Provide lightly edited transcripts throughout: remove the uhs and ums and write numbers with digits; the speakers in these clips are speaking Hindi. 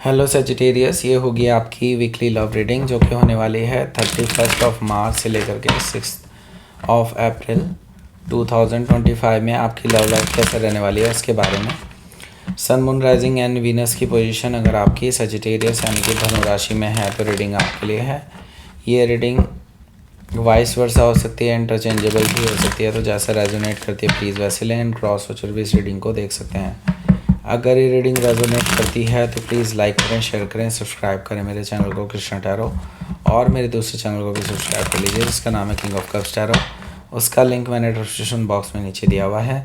हेलो सेजिटेरियस, ये होगी आपकी वीकली लव रीडिंग जो कि होने वाली है 31 मार्च से लेकर के 6 अप्रैल 2025 में। आपकी लव लाइफ कैसे रहने वाली है इसके बारे में। सन, मून, राइजिंग एंड वीनस की पोजीशन अगर आपकी सेजिटेरियस यानी कि धनु राशि में है तो रीडिंग आपके लिए है। ये रीडिंग वाइस वर्सा हो सकती है, इंटरचेंजेबल भी हो सकती है, तो जैसा रेजोनेट करती है प्लीज़ वैसे लें। एंड क्रॉस वचर भी इस रीडिंग को देख सकते हैं। अगर ये रीडिंग रेजोनेट करती है तो प्लीज़ लाइक करें, शेयर करें, सब्सक्राइब करें मेरे चैनल को कृष्णा टैरो, और मेरे दूसरे चैनल को भी सब्सक्राइब कर लीजिए जिसका नाम है किंग ऑफ कप्स टैरो। उसका लिंक मैंने डिस्क्रिप्शन बॉक्स में नीचे दिया हुआ है।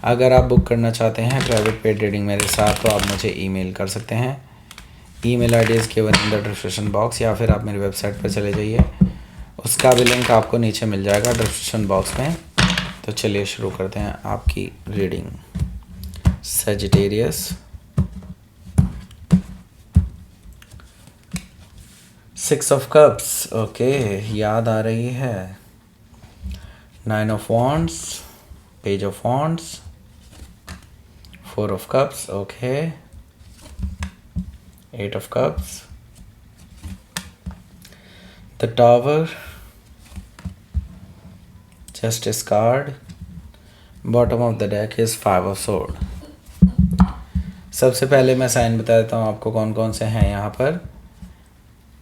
अगर आप बुक करना चाहते हैं प्राइवेट पेड रीडिंग मेरे साथ तो आप मुझे ईमेल कर सकते हैं। Email ID is given in the description box, या फिर आप मेरी वेबसाइट पर चले जाइए, उसका भी लिंक आपको नीचे मिल जाएगा डिस्क्रिप्शन बॉक्स में। तो चलिए शुरू करते हैं आपकी reading. Sagittarius, 6 of cups, okay, याद आ रही है। 9 of wands, page of wands, 4 of cups, okay, 8 of cups, the tower, justice card, bottom of the deck is 5 of sword. सबसे पहले मैं साइन बता देता हूँ आपको कौन कौन से हैं यहाँ पर।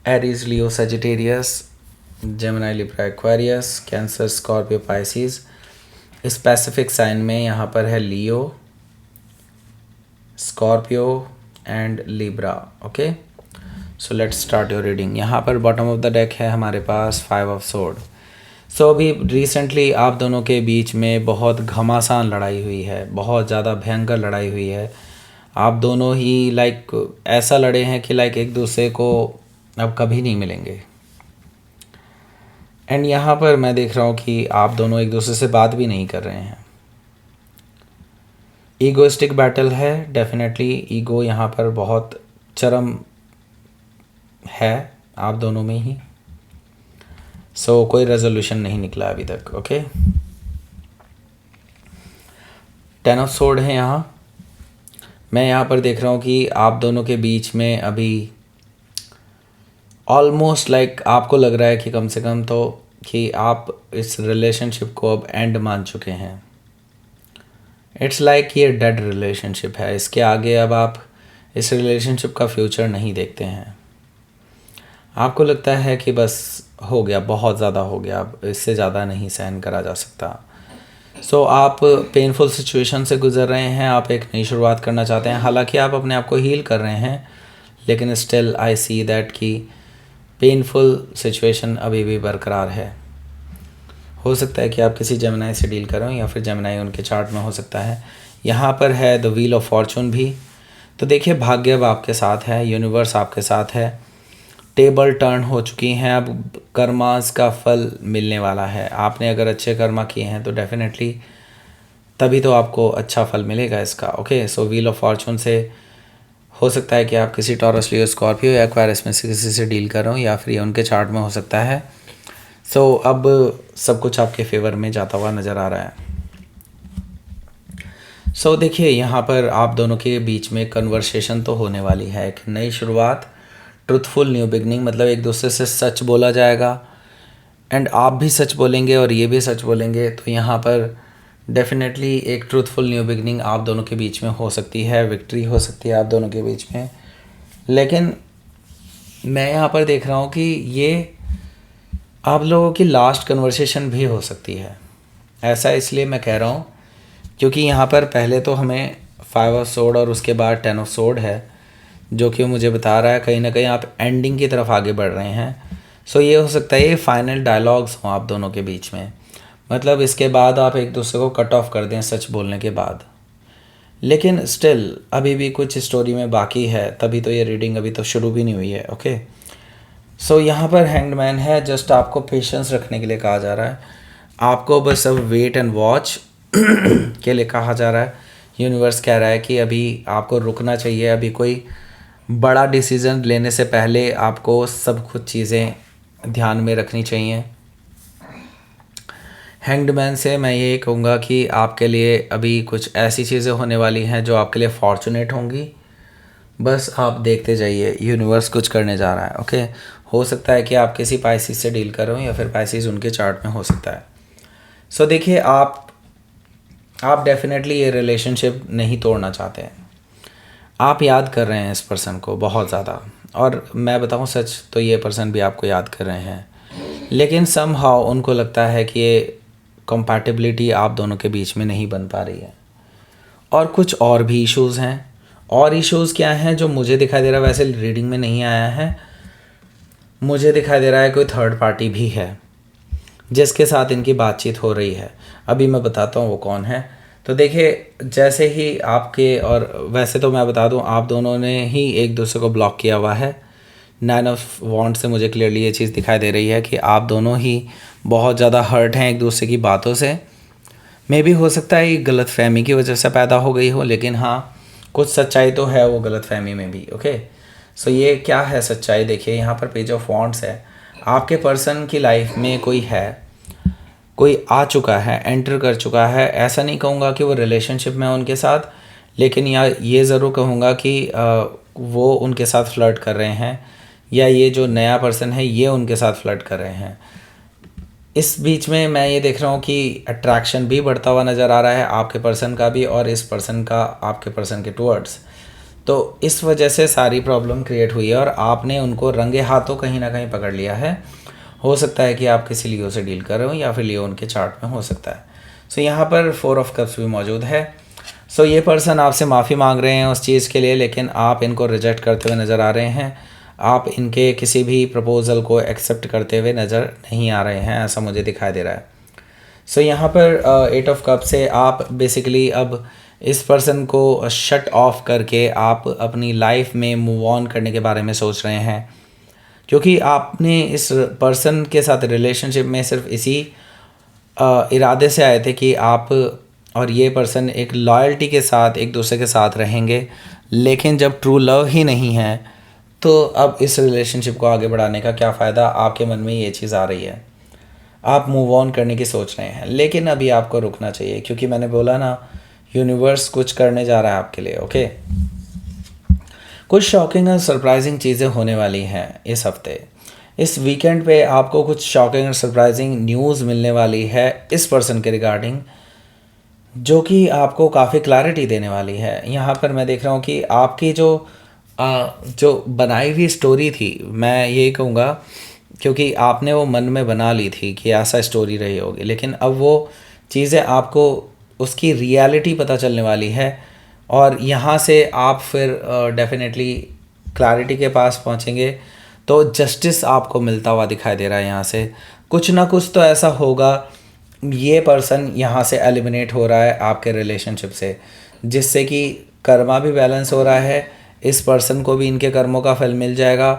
Aries, Leo, Sagittarius, Gemini, Libra, Aquarius, Cancer, Scorpio, Pisces. Specific sign में यहाँ पर है Leo, Scorpio and Libra. Okay, so let's start your reading. यहाँ पर बॉटम ऑफ द डेक है हमारे पास 5 ऑफ सोर्ड। सो अभी रिसेंटली आप दोनों के बीच में बहुत घमासान लड़ाई हुई है, बहुत ज़्यादा भयंकर लड़ाई हुई है। आप दोनों ही ऐसा लड़े हैं कि एक दूसरे को अब कभी नहीं मिलेंगे। एंड यहाँ पर मैं देख रहा हूँ कि आप दोनों एक दूसरे से बात भी नहीं कर रहे हैं। ईगोइस्टिक बैटल है, डेफिनेटली ईगो यहाँ पर बहुत चरम है आप दोनों में ही। सो कोई रेजोल्यूशन नहीं निकला अभी तक। ओके, 10 ऑफ सोर्ड है यहाँ। मैं यहाँ पर देख रहा हूँ कि आप दोनों के बीच में अभी ऑलमोस्ट आपको लग रहा है कि कम से कम तो कि आप इस रिलेशनशिप को अब एंड मान चुके हैं। इट्स ये डेड रिलेशनशिप है, इसके आगे अब आप इस रिलेशनशिप का फ्यूचर नहीं देखते हैं। आपको लगता है कि बस हो गया, बहुत ज़्यादा हो गया, अब इससे ज़्यादा नहीं सहन करा जा सकता। सो आप पेनफुल सिचुएशन से गुज़र रहे हैं, आप एक नई शुरुआत करना चाहते हैं। हालांकि आप अपने आप को हील कर रहे हैं, लेकिन स्टिल आई सी दैट कि पेनफुल सिचुएशन अभी भी बरकरार है। हो सकता है कि आप किसी जेमिनी से डील कर रहे हो, या फिर जेमिनी उनके चार्ट में हो सकता है। यहाँ पर है द व्हील ऑफ फॉर्चून भी। तो देखिए, भाग्य अब आपके साथ है, यूनिवर्स आपके साथ है, टेबल टर्न हो चुकी हैं, अब कर्मास का फल मिलने वाला है। आपने अगर अच्छे कर्मा किए हैं तो डेफिनेटली तभी तो आपको अच्छा फल मिलेगा इसका। Okay, so wheel of Fortune से हो सकता है कि आप किसी टॉरस, लियो, स्कॉर्पियो या एक्वेरियस में से किसी से डील कर रहे हो, या फिर ये उनके चार्ट में हो सकता है। सो अब सब कुछ आपके फेवर में जाता हुआ नज़र आ रहा है। सो देखिए, यहाँ पर आप दोनों के बीच में कन्वर्सेशन तो होने वाली है, एक नई शुरुआत, ट्रुथफुल न्यू बिगनिंग, मतलब एक दूसरे से सच बोला जाएगा एंड आप भी सच बोलेंगे और ये भी सच बोलेंगे। तो यहाँ पर डेफिनेटली एक ट्रूथफुल न्यू बिगनिंग आप दोनों के बीच में हो सकती है, विक्ट्री हो सकती है आप दोनों के बीच में। लेकिन मैं यहाँ पर देख रहा हूँ कि ये आप लोगों की लास्ट कन्वर्सेशन भी हो सकती है। ऐसा इसलिए मैं कह रहा हूँ क्योंकि यहाँ पर पहले तो हमें 5 ऑफ सोर्ड और उसके बाद 10 ऑफ सोर्ड है, जो कि मुझे बता रहा है कहीं ना कहीं आप एंडिंग की तरफ आगे बढ़ रहे हैं। सो ये हो सकता है ये फाइनल डायलॉग्स हों आप दोनों के बीच में, मतलब इसके बाद आप एक दूसरे को कट ऑफ कर दें सच बोलने के बाद। लेकिन स्टिल अभी भी कुछ स्टोरी में बाकी है, तभी तो ये रीडिंग अभी तो शुरू भी नहीं हुई है। ओके, सो यहाँ पर हैंग्ड मैन है, जस्ट आपको पेशेंस रखने के लिए कहा जा रहा है, आपको बस अब वेट एंड वॉच के लिए कहा जा रहा है। यूनिवर्स कह रहा है कि अभी आपको रुकना चाहिए, अभी कोई बड़ा डिसीज़न लेने से पहले आपको सब कुछ चीज़ें ध्यान में रखनी चाहिए। हैंग्ड मैन से मैं ये कहूँगा कि आपके लिए अभी कुछ ऐसी चीज़ें होने वाली हैं जो आपके लिए फॉर्चुनेट होंगी, बस आप देखते जाइए, यूनिवर्स कुछ करने जा रहा है। ओके, हो सकता है कि आप किसी पाइसिस से डील कर रहे हो या फिर पाइसिस उनके चार्ट में हो सकता है। सो देखिए, आप डेफिनेटली ये रिलेशनशिप नहीं तोड़ना चाहते हैं। आप याद कर रहे हैं इस पर्सन को बहुत ज़्यादा, और मैं बताऊं सच तो ये पर्सन भी आपको याद कर रहे हैं, लेकिन समहाउ उनको लगता है कि ये कंपैटिबिलिटी आप दोनों के बीच में नहीं बन पा रही है, और कुछ और भी इश्यूज़ हैं। और इश्यूज़ क्या हैं जो मुझे दिखाई दे रहा है, वैसे रीडिंग में नहीं आया है, मुझे दिखाई दे रहा है कोई थर्ड पार्टी भी है जिसके साथ इनकी बातचीत हो रही है। अभी मैं बताता हूँ वो कौन है। तो देखिए, जैसे ही आपके, और वैसे तो मैं बता दूँ आप दोनों ने ही एक दूसरे को ब्लॉक किया हुआ है। 9 ऑफ वॉन्ड से मुझे क्लियरली ये चीज़ दिखाई दे रही है कि आप दोनों ही बहुत ज़्यादा हर्ट हैं एक दूसरे की बातों से। मे भी हो सकता है ये गलत फहमी की वजह से पैदा हो गई हो, लेकिन हाँ, कुछ सच्चाई तो है वो गलत फहमी में भी। ओके, सो ये क्या है सच्चाई? देखिए, यहाँ पर पेज ऑफ वॉन्ड्स है। आपके पर्सन की लाइफ में कोई है, कोई आ चुका है, एंटर कर चुका है। ऐसा नहीं कहूँगा कि वो रिलेशनशिप में है उनके साथ, लेकिन ये ज़रूर कहूँगा कि वो उनके साथ फ्लर्ट कर रहे हैं, या ये जो नया पर्सन है ये उनके साथ फ्लर्ट कर रहे हैं। इस बीच में मैं ये देख रहा हूँ कि अट्रैक्शन भी बढ़ता हुआ नज़र आ रहा है, आपके पर्सन का भी और इस पर्सन का आपके पर्सन के टुवर्ड्स। तो इस वजह से सारी प्रॉब्लम क्रिएट हुई है और आपने उनको रंगे हाथों कहीं ना कहीं पकड़ लिया है। हो सकता है कि आप किसी लियो से डील कर रहे हो या फिर लियो उनके चार्ट में हो सकता है। सो यहाँ पर 4 ऑफ कप्स भी मौजूद है। सो ये पर्सन आपसे माफ़ी मांग रहे हैं उस चीज़ के लिए, लेकिन आप इनको रिजेक्ट करते हुए नज़र आ रहे हैं। आप इनके किसी भी प्रपोज़ल को एक्सेप्ट करते हुए नज़र नहीं आ रहे हैं, ऐसा मुझे दिखाई दे रहा है। सो यहाँ पर 8 ऑफ कप से आप बेसिकली अब इस पर्सन को शट ऑफ करके आप अपनी लाइफ में मूव ऑन करने के बारे में सोच रहे हैं, क्योंकि आपने इस पर्सन के साथ रिलेशनशिप में सिर्फ इसी इरादे से आए थे कि आप और ये पर्सन एक लॉयल्टी के साथ एक दूसरे के साथ रहेंगे। लेकिन जब ट्रू लव ही नहीं है तो अब इस रिलेशनशिप को आगे बढ़ाने का क्या फ़ायदा? आपके मन में ये चीज़ आ रही है, आप मूव ऑन करने की सोच रहे हैं, लेकिन अभी आपको रुकना चाहिए, क्योंकि मैंने बोला ना, यूनिवर्स कुछ करने जा रहा है आपके लिए। ओके, कुछ शॉकिंग और सरप्राइजिंग चीज़ें होने वाली हैं इस हफ्ते। इस वीकेंड पे आपको कुछ शॉकिंग और सरप्राइजिंग न्यूज़ मिलने वाली है इस पर्सन के रिगार्डिंग, जो कि आपको काफ़ी क्लैरिटी देने वाली है। यहाँ पर मैं देख रहा हूँ कि आपकी जो बनाई हुई स्टोरी थी, मैं यही कहूँगा, क्योंकि आपने वो मन में बना ली थी कि ऐसा स्टोरी रही होगी, लेकिन अब वो चीज़ें आपको उसकी रियलिटी पता चलने वाली है, और यहाँ से आप फिर डेफिनेटली क्लैरिटी के पास पहुँचेंगे। तो जस्टिस आपको मिलता हुआ दिखाई दे रहा है। यहाँ से कुछ ना कुछ तो ऐसा होगा, ये पर्सन यहाँ से एलिमिनेट हो रहा है आपके रिलेशनशिप से, जिससे कि कर्मा भी बैलेंस हो रहा है, इस पर्सन को भी इनके कर्मों का फल मिल जाएगा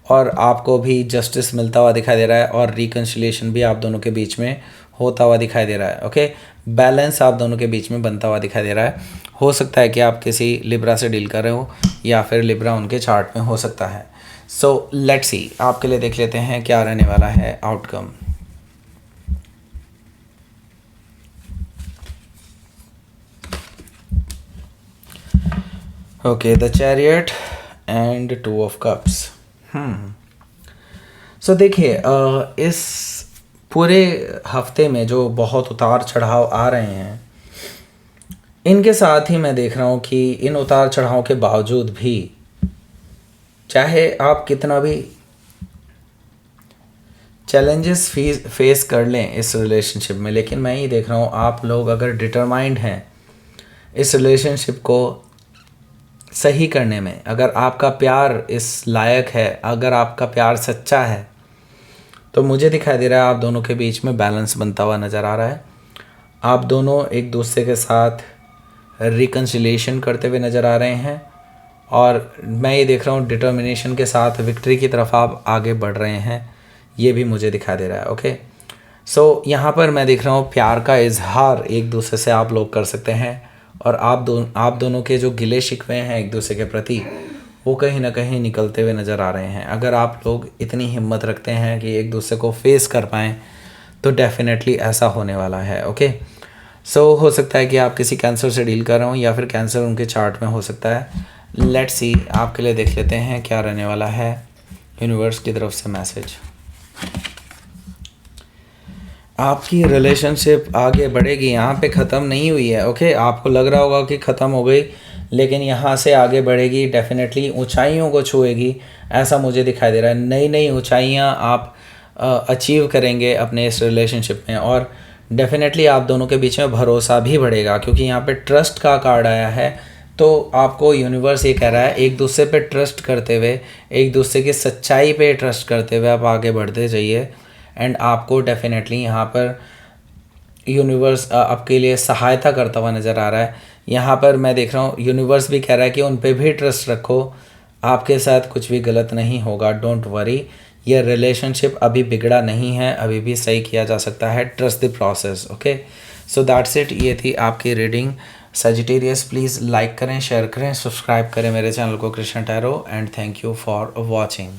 और आपको भी जस्टिस मिलता हुआ दिखाई दे रहा है, और रिकन्सिलिएशन भी आप दोनों के बीच में होता हुआ दिखाई दे रहा है। ओके, बैलेंस आप दोनों के बीच में बनता हुआ दिखाई दे रहा है। हो सकता है कि आप किसी लिब्रा से डील कर रहे हो या फिर लिब्रा उनके चार्ट में हो सकता है। सो लेट्स सी, आपके लिए देख लेते हैं क्या रहने वाला है outcome. Okay, the chariot and 2 of cups. So देखिए, इस पूरे हफ्ते में जो बहुत उतार चढ़ाव आ रहे हैं, इनके साथ ही मैं देख रहा हूँ कि इन उतार चढ़ाव के बावजूद भी, चाहे आप कितना भी चैलेंजेस फेस कर लें इस रिलेशनशिप में, लेकिन मैं ये देख रहा हूँ आप लोग अगर डिटरमाइंड हैं इस रिलेशनशिप को सही करने में, अगर आपका प्यार इस लायक है, अगर आपका प्यार सच्चा है, तो मुझे दिखाई दे रहा है आप दोनों के बीच में बैलेंस बनता हुआ नज़र आ रहा है। आप दोनों एक दूसरे के साथ रिकन्सिलिएशन करते हुए नज़र आ रहे हैं, और मैं ये देख रहा हूँ डिटर्मिनेशन के साथ विक्ट्री की तरफ आप आगे बढ़ रहे हैं, ये भी मुझे दिखाई दे रहा है। ओके, सो यहाँ पर मैं देख रहा हूँ प्यार का इजहार एक दूसरे से आप लोग कर सकते हैं, और आप दोनों के जो गिले शिकवे हैं एक दूसरे के प्रति, वो कहीं ना कहीं निकलते हुए नज़र आ रहे हैं। अगर आप लोग इतनी हिम्मत रखते हैं कि एक दूसरे को फेस कर पाएँ, तो डेफिनेटली ऐसा होने वाला है। ओके, सो हो सकता है कि आप किसी कैंसर से डील कर रहे हो या फिर कैंसर उनके चार्ट में हो सकता है, लेट्स सी, आपके लिए देख लेते हैं क्या रहने वाला है यूनिवर्स की तरफ से मैसेज। आपकी रिलेशनशिप आगे बढ़ेगी, यहाँ पे ख़त्म नहीं हुई है। ओके, आपको लग रहा होगा कि ख़त्म हो गई, लेकिन यहाँ से आगे बढ़ेगी, डेफिनेटली ऊंचाइयों को छुएगी, ऐसा मुझे दिखाई दे रहा है। नई नई ऊंचाइयाँ आप अचीव करेंगे अपने इस रिलेशनशिप में, और डेफिनेटली आप दोनों के बीच में भरोसा भी बढ़ेगा, क्योंकि यहाँ पे ट्रस्ट का कार्ड आया है। तो आपको यूनिवर्स ये कह रहा है, एक दूसरे पे ट्रस्ट करते हुए, एक दूसरे की सच्चाई पे ट्रस्ट करते हुए आप आगे बढ़ते जाइए। एंड आपको डेफिनेटली यहाँ पर यूनिवर्स आपके लिए सहायता करता हुआ नज़र आ रहा है। यहाँ पर मैं देख रहा हूँ यूनिवर्स भी कह रहा है कि उन पे भी ट्रस्ट रखो, आपके साथ कुछ भी गलत नहीं होगा, डोंट वरी। ये रिलेशनशिप अभी बिगड़ा नहीं है, अभी भी सही किया जा सकता है, trust the process. Okay, so that's it, ये थी आपकी रीडिंग। सजिटेरियस प्लीज़ लाइक करें, शेयर करें, सब्सक्राइब करें मेरे चैनल को Krishna tarot, and thank you for watching.